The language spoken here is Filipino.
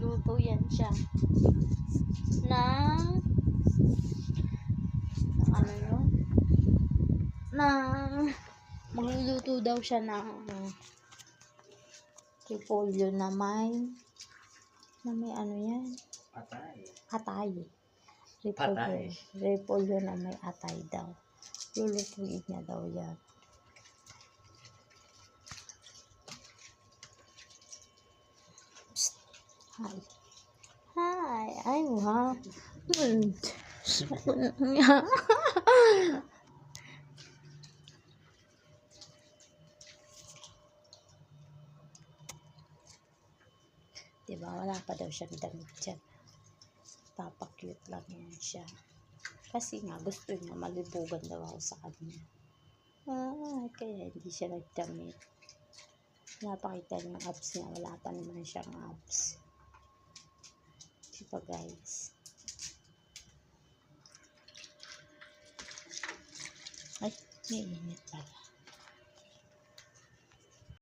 magluluto yan siya ng ano yun? Magluluto daw siya ng repolyo na may ano yan? Atay. Repolyo na may atay daw. Lulutuin niya daw yan. Hi. Hi. Ay, wow. Diba, wala pa daw siyang damit dyan. Papakyut lang yan siya. Kasi nga, gusto niya malibugan daw ako sa kanya. Kaya hindi siya nagdamit. Napakita niya yung abs niya. Wala pa naman siyang abs. Diba, guys? Ay, may init pala.